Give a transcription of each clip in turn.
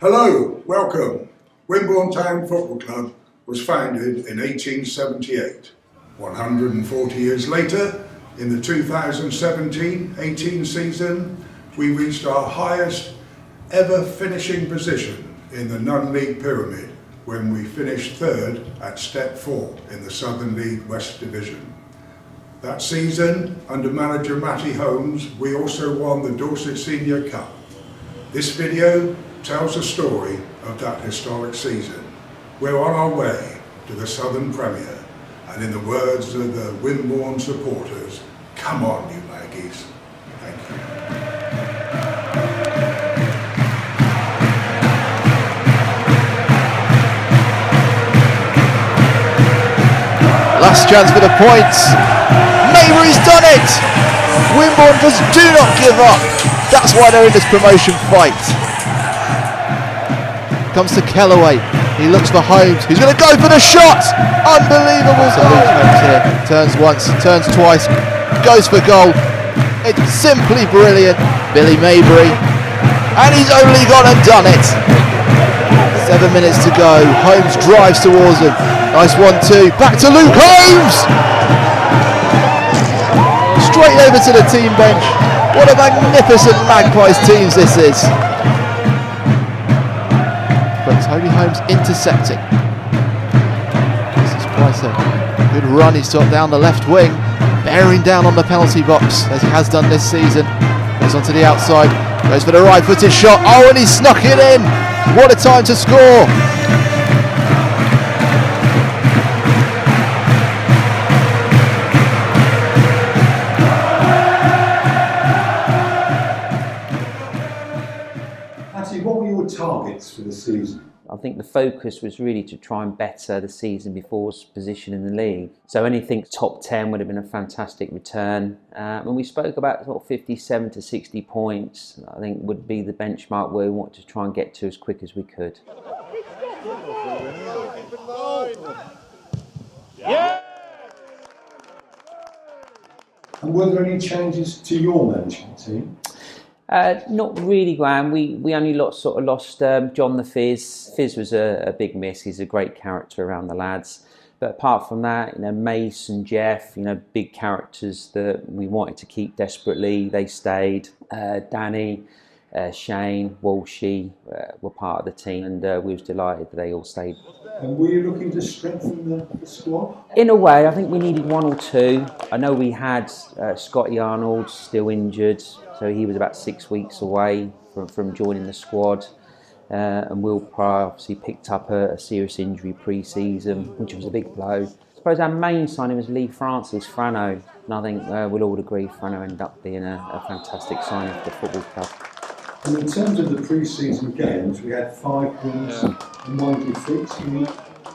Hello, welcome. Wimborne Town Football Club was founded in 1878. 140 years later, in the 2017-18 season, we reached our highest ever finishing position in the non-league pyramid when we finished third at step 4 in the Southern League West Division. That season, under manager Matty Holmes, we also won the Dorset Senior Cup. This video tells the story of that historic season. We're on our way to the Southern Premier, and in the words of the Wimborne supporters, come on you Maggies. Thank you. Last chance for the points. Mabry's done it! Wimborne just do not give up. That's why they're in this promotion fight. Comes to Kellaway. He looks for Holmes. He's going to go for the shot! Unbelievable goal! Here. Turns once, turns twice, goes for goal. It's simply brilliant. Billy Mabry. And he's only gone and done it. 7 minutes to go. Holmes drives towards him. Nice 1-2. Back to Luke Holmes! Straight over to the team bench. What a magnificent Magpies teams this is. But Tony Holmes intercepting. This is quite a good run. He's got down the left wing, bearing down on the penalty box as he has done this season. Goes onto the outside, goes for the right-footed shot. Oh, and he snuck it in. What a time to score. What were your targets for the season? I think the focus was really to try and better the season before's position in the league. So anything top 10 would have been a fantastic return. When we spoke about sort of 57 to 60 points, I think would be the benchmark where we want to try and get to as quick as we could. Yeah. And were there any changes to your management team? Not really, Graham. We only lost John the Fizz. Fizz was a big miss. He's a great character around the lads. But apart from that, Mace and Jeff, big characters that we wanted to keep desperately. They stayed. Danny, Shane, Walshy were part of the team, and we was delighted that they all stayed. And were you looking to strengthen the squad? In a way, I think we needed one or two. I know we had Scotty Arnold still injured. So he was about 6 weeks away from joining the squad. And Will Pryor obviously picked up a serious injury pre-season, which was a big blow. I suppose our main signing was Lee Francis, Frano. And I think we'll all agree Frano ended up being a fantastic signing for the football club. And in terms of the pre-season games, we had 5 wins and 1 defeat. Are you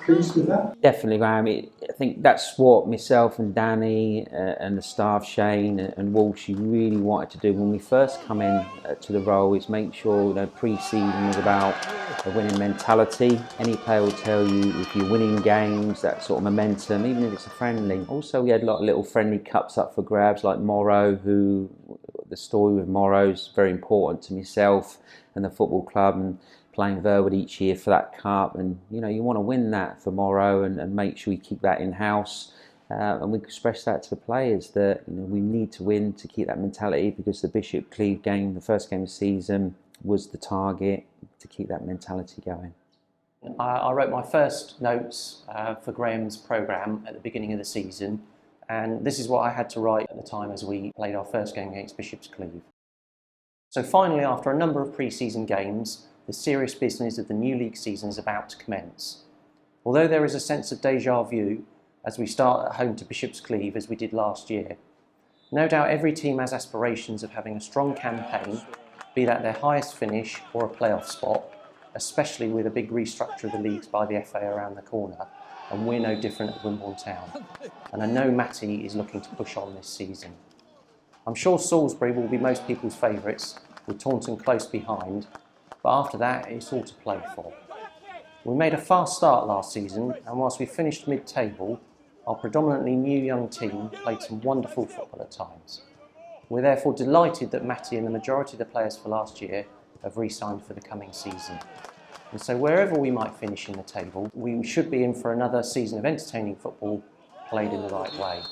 pleased with that? Definitely, Graham. I think that's what myself and Danny and the staff, Shane and Walsh, really wanted to do when we first come in to the role, is make sure pre-season was about a winning mentality. Any player will tell you if you're winning games, that sort of momentum, even if it's a friendly. Also, we had a lot of little friendly cups up for grabs, like Morrow, who the story with Morrow is very important to myself and the football club, and playing Verwood each year for that cup, and you want to win that for Morrow and make sure we keep that in-house, and we express that to the players that we need to win to keep that mentality, because the Bishop Cleeve game, the first game of the season, was the target to keep that mentality going. I wrote my first notes for Graham's programme at the beginning of the season, and this is what I had to write at the time as we played our first game against Bishop's Cleeve. So finally, after a number of pre-season games, the serious business of the new league season is about to commence. Although there is a sense of déjà vu as we start at home to Bishop's Cleeve as we did last year, no doubt every team has aspirations of having a strong campaign, be that their highest finish or a playoff spot, especially with a big restructure of the leagues by the FA around the corner, and we're no different at Wimborne Town. And I know Matty is looking to push on this season. I'm sure Salisbury will be most people's favourites, with Taunton close behind, but after that it's all to play for. We made a fast start last season, and whilst we finished mid-table, our predominantly new young team played some wonderful football at times. We're therefore delighted that Matty and the majority of the players for last year have re-signed for the coming season. And so wherever we might finish in the table, we should be in for another season of entertaining football played in the right way.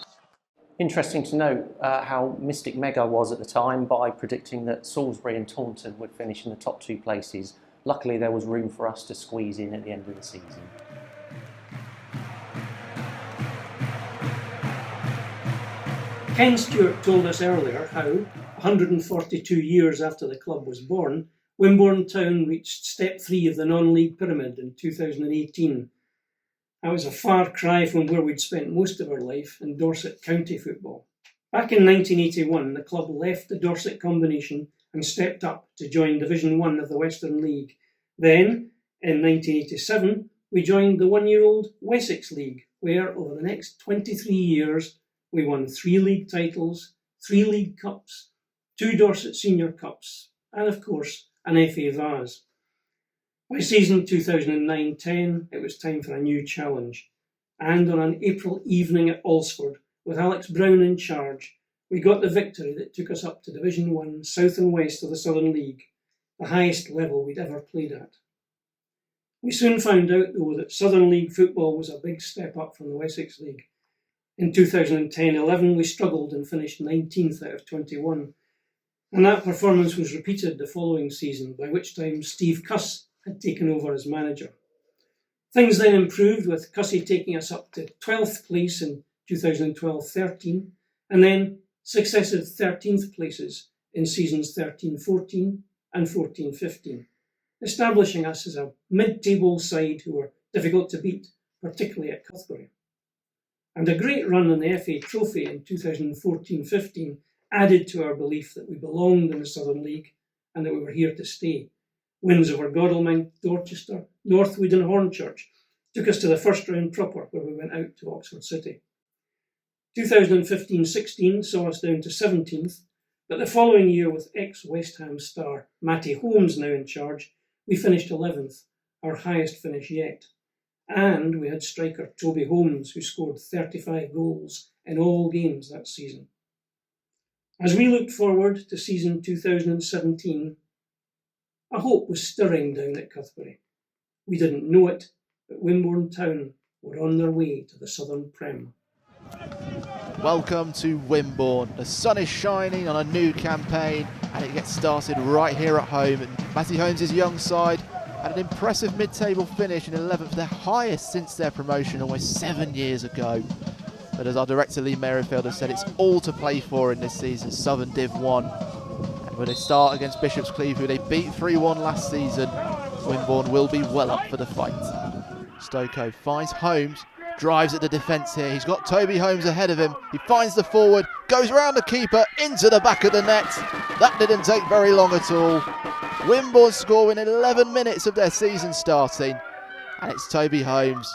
Interesting to note how mystic Meg was at the time by predicting that Salisbury and Taunton would finish in the top 2 places. Luckily there was room for us to squeeze in at the end of the season. Ken Stewart told us earlier how, 142 years after the club was born, Wimborne Town reached step 3 of the non-league pyramid in 2018. That was a far cry from where we'd spent most of our life in Dorset County football. Back in 1981, the club left the Dorset combination and stepped up to join Division 1 of the Western League. Then, in 1987, we joined the one-year-old Wessex League, where over the next 23 years, we won 3 league titles, 3 league cups, 2 Dorset Senior Cups, and of course, an FA Vase. By season 2009-10, it was time for a new challenge. And on an April evening at Alsford, with Alex Brown in charge, we got the victory that took us up to Division 1, South and West of the Southern League, the highest level we'd ever played at. We soon found out, though, that Southern League football was a big step up from the Wessex League. In 2010-11, we struggled and finished 19th out of 21. And that performance was repeated the following season, by which time Steve Cuss had taken over as manager. Things then improved, with Cussy taking us up to 12th place in 2012-13, and then successive 13th places in seasons 13-14 and 14-15, establishing us as a mid-table side who were difficult to beat, particularly at Cuthberry. And a great run in the FA Trophy in 2014-15 added to our belief that we belonged in the Southern League and that we were here to stay. Wins over Godalming, Dorchester, Northwood and Hornchurch took us to the first round proper, where we went out to Oxford City. 2015-16 saw us down to 17th, but the following year, with ex-West Ham star Matty Holmes now in charge, we finished 11th, our highest finish yet. And we had striker Toby Holmes, who scored 35 goals in all games that season. As we looked forward to season 2017, a hope was stirring down at Cuthberry. We didn't know it, but Wimborne Town were on their way to the Southern Prem. Welcome to Wimborne. The sun is shining on a new campaign and it gets started right here at home. And Matty Holmes' young side had an impressive mid-table finish in 11th, their highest since their promotion almost 7 years ago. But as our director Lee Merrifield has said, it's all to play for in this season's Southern Div 1. And when they start against Bishop's Cleeve, who they beat 3-1 last season, Wimborne will be well up for the fight. Stokoe finds Holmes, drives at the defence here. He's got Toby Holmes ahead of him. He finds the forward, goes round the keeper, into the back of the net. That didn't take very long at all. Wimborne score in 11 minutes of their season starting. And it's Toby Holmes.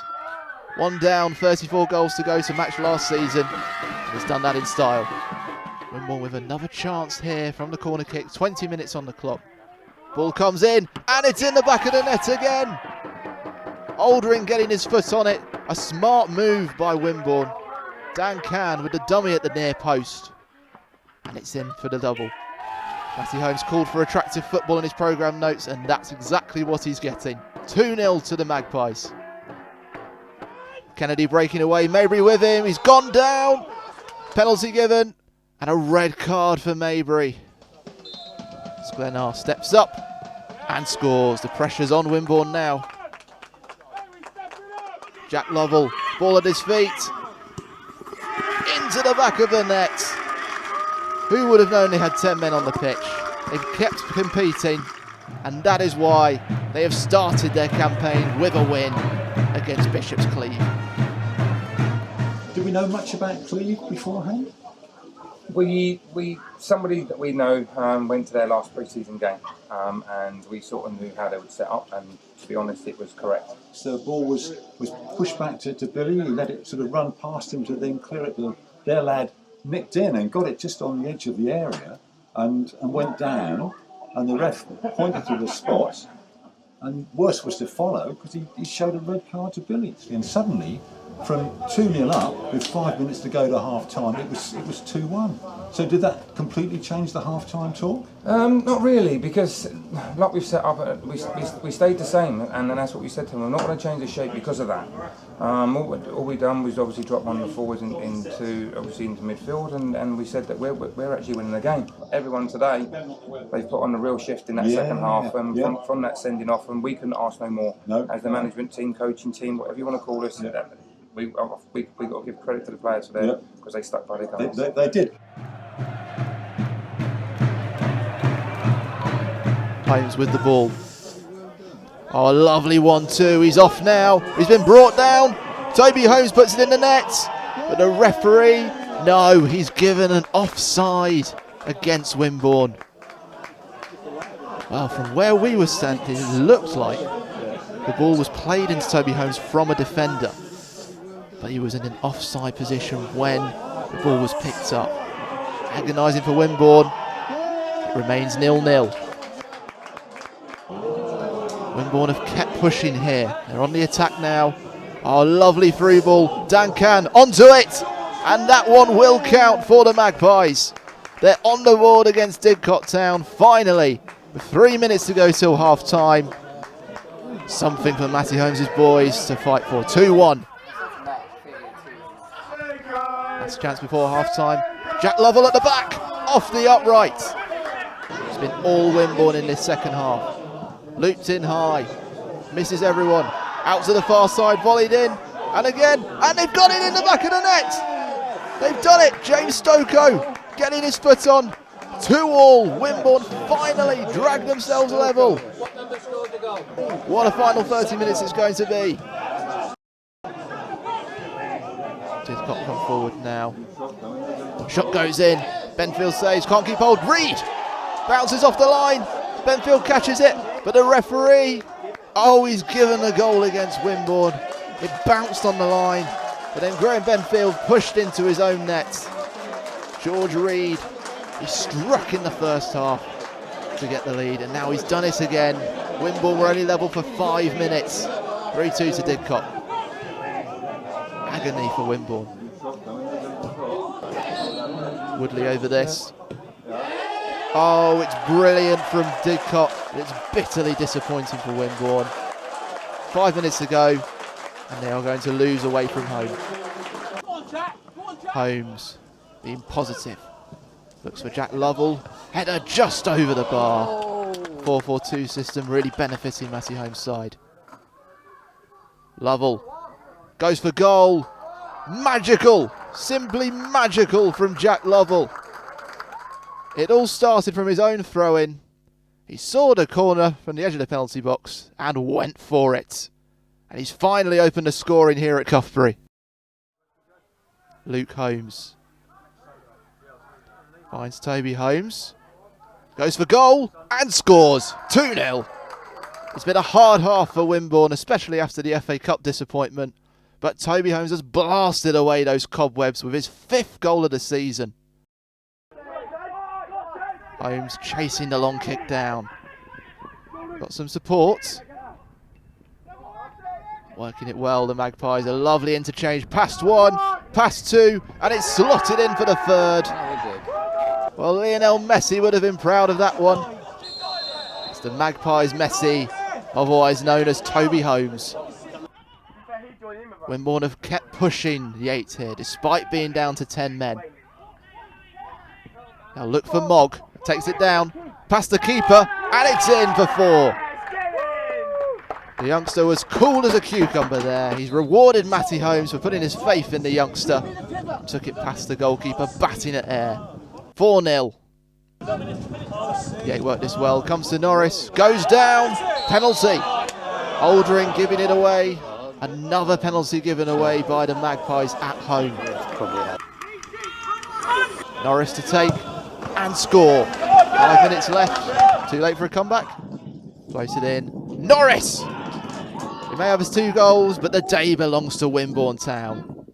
1 down, 34 goals to go to match last season. And he's done that in style. Wimborne with another chance here from the corner kick. 20 minutes on the clock. Ball comes in, and it's in the back of the net again. Aldring getting his foot on it. A smart move by Wimborne. Dan Can with the dummy at the near post. And it's in for the double. Matty Holmes called for attractive football in his programme notes, and that's exactly what he's getting. 2-0 to the Magpies. Kennedy breaking away, Maybury with him, he's gone down. Penalty given, and a red card for Maybury. Glennar steps up and scores. The pressure's on Wimborne now. Jack Lovell, ball at his feet. Into the back of the net. Who would have known they had 10 men on the pitch? They've kept competing, and that is why they have started their campaign with a win against Bishop's Cleeve. Do we know much about Cleeve beforehand? Somebody that we know went to their last pre-season game, and we sort of knew how they would set up, and to be honest, it was correct. So the ball was pushed back to Billy. He let it sort of run past him to then clear it. Their lad nicked in and got it just on the edge of the area and went down, and the ref pointed to the spot, and worse was to follow because he showed a red card to Billy. And suddenly from 2-0 up with 5 minutes to go to half time, it was 2-1. So did that completely change the half time talk? Not really, because like we've set up, we stayed the same, and then that's what we said to them. We're not going to change the shape because of that. All we done was obviously drop one of the forwards into midfield, and we said that we're actually winning the game. Everyone today, they've put on a real shift in that second half, from that sending off, and we couldn't ask no more. No. As the management team, coaching team, whatever you want to call us, we got to give credit to the players for that, because they stuck by their guns. They did. Holmes with the ball. Oh, a lovely 1-2. He's off now. He's been brought down. Toby Holmes puts it in the net. But the referee, no, he's given an offside against Wimborne. Well, from where we were standing, it looked like the ball was played into Toby Holmes from a defender. But he was in an offside position when the ball was picked up. Agonising for Wimborne. It remains 0-0. Wimborne have kept pushing here. They're on the attack now. Oh, lovely through ball. Duncan onto it. And that one will count for the Magpies. They're on the board against Didcot Town. Finally, with 3 minutes to go till half time. Something for Matty Holmes' boys to fight for. 2-1. That's a chance before half time. Jack Lovell at the back. Off the upright. It's been all Wimborne in this second half. Looped in high, misses everyone, out to the far side, volleyed in, and again, and they've got it in the back of the net. They've done it. James Stoko getting his foot on. 2-2. Wimborne finally dragged themselves level. What a final 30 minutes it's going to be. Didcot come forward now. Shot goes in. Benfield saves, can't keep hold. Reed bounces off the line. Benfield catches it. But the referee, he's given a goal against Wimborne. It bounced on the line, but then Graham Benfield pushed into his own net. George Reed, he struck in the first half to get the lead, and now he's done it again. Wimborne were only level for 5 minutes. 3-2 to Didcot. Agony for Wimborne. Woodley over this. Oh, it's brilliant from Didcot. It's bitterly disappointing for Wimborne. 5 minutes to go, and they are going to lose away from home. Holmes being positive. Looks for Jack Lovell. Header just over the bar. 4-4-2 system really benefiting Matty Holmes' side. Lovell goes for goal. Magical. Simply magical from Jack Lovell. It all started from his own throw-in. He saw the corner from the edge of the penalty box and went for it. And he's finally opened a scoring here at Cuthbury. Luke Holmes finds Toby Holmes. Goes for goal and scores. 2-0. It's been a hard half for Wimborne, especially after the FA Cup disappointment. But Toby Holmes has blasted away those cobwebs with his 5th goal of the season. Holmes chasing the long kick down. Got some support. Working it well, the Magpies. A lovely interchange. Past 1, past 2, and it's slotted in for the 3rd. Well, Lionel Messi would have been proud of that one. It's the Magpies Messi, otherwise known as Toby Holmes. Wimborne have kept pushing the 8 here, despite being down to 10 men. Now look for Mogg. Takes it down, past the keeper, and it's in for 4. The youngster was cool as a cucumber there. He's rewarded Matty Holmes for putting his faith in the youngster. Took it past the goalkeeper, batting at air. 4-0. Yeah, he worked this well. Comes to Norris, goes down, penalty. Oldring giving it away. Another penalty given away by the Magpies at home. Norris to take and score. 5 minutes left. Too late for a comeback. Floats it in. Norris! He may have his 2 goals, but the day belongs to Wimborne Town.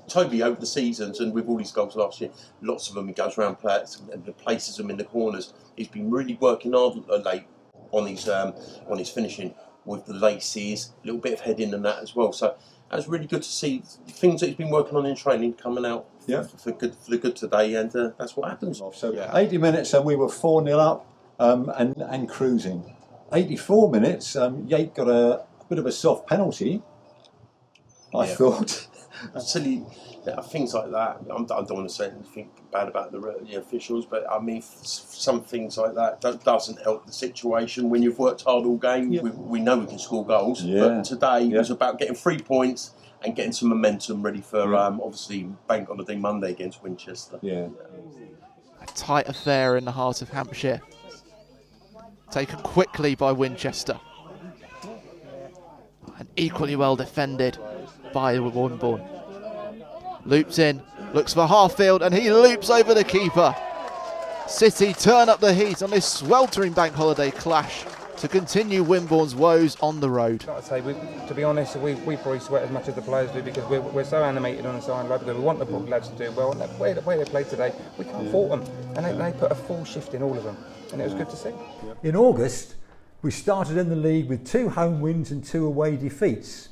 Toby, over the seasons, and with all his goals last year, lots of them he goes around players and places them in the corners. He's been really working hard late on his finishing with the laces, a little bit of heading and that as well. So was really good to see things that he's been working on in training coming out for the good today, and that's what happens. So 80 minutes and we were 4-0 up and cruising. 84 minutes, Yate got a bit of a soft penalty, I thought. Silly things like that. I don't want to say anything bad about the officials, but I mean, some things like that doesn't help the situation when you've worked hard all game. We know we can score goals, but today it was about getting 3 points and getting some momentum ready for obviously Bank Holiday Monday against Winchester. A tight affair in the heart of Hampshire, taken quickly by Winchester, and equally well defended by Wimborne. Loops in, looks for Harfield, and he loops over the keeper. City turn up the heat on this sweltering Bank Holiday clash to continue Wimborne's woes on the road. Like I say, to be honest, we probably sweat as much as the players do, because we're so animated on the sideline, because we want the lads to do well, and the way they played today, we can't fault them, and they put a full shift in, all of them, and it was good to see. In August, we started in the league with 2 home wins and 2 away defeats.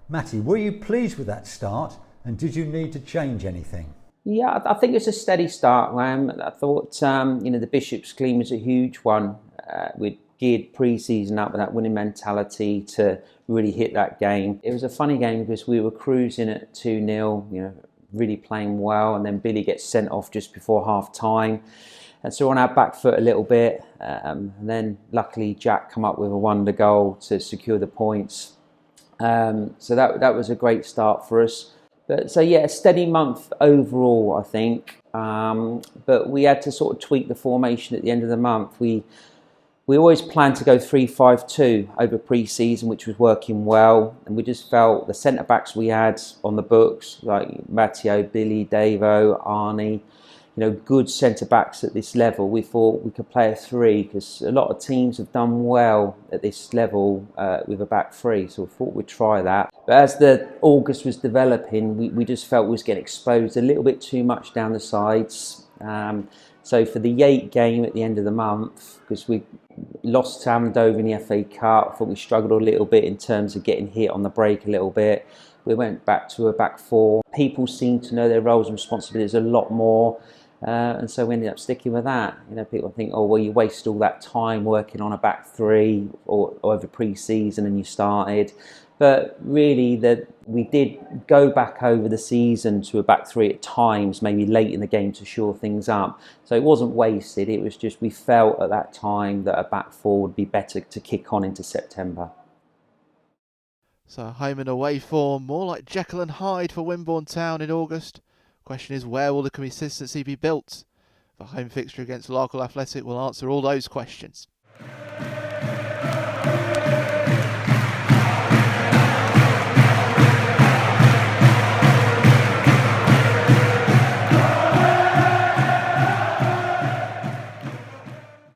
Matty, were you pleased with that start, and did you need to change anything? Yeah, I think it's a steady start, Graham. I thought, the Bishop's Clean was a huge one. We'd geared pre-season up with that winning mentality to really hit that game. It was a funny game because we were cruising at 2-0, really playing well, and then Billy gets sent off just before half-time. And so on our back foot a little bit, and then luckily Jack come up with a wonder goal to secure the points. So that was a great start for us. But a steady month overall, I think. But we had to sort of tweak the formation at the end of the month. We always planned to go 3-5-2 over pre-season, which was working well, and we just felt the centre backs we had on the books, like Matteo, Billy, Davo, Arnie, good centre backs at this level. We thought we could play a 3 because a lot of teams have done well at this level with a back 3, so we thought we'd try that. But as the August was developing, we just felt we was getting exposed a little bit too much down the sides. So for the Yate game at the end of the month, because we lost to Andover in the FA Cup, I thought we struggled a little bit in terms of getting hit on the break a little bit. We went back to a back 4. People seem to know their roles and responsibilities a lot more. And so we ended up sticking with that. People think, oh, well, you wasted all that time working on a back 3 or over pre-season and you started. But really, we did go back over the season to a back 3 at times, maybe late in the game to shore things up. So it wasn't wasted. It was just we felt at that time that a back 4 would be better to kick on into September. So home and away form, more like Jekyll and Hyde for Wimborne Town in August. Question is, where will the consistency be built? The home fixture against Larkhall Athletic will answer all those questions.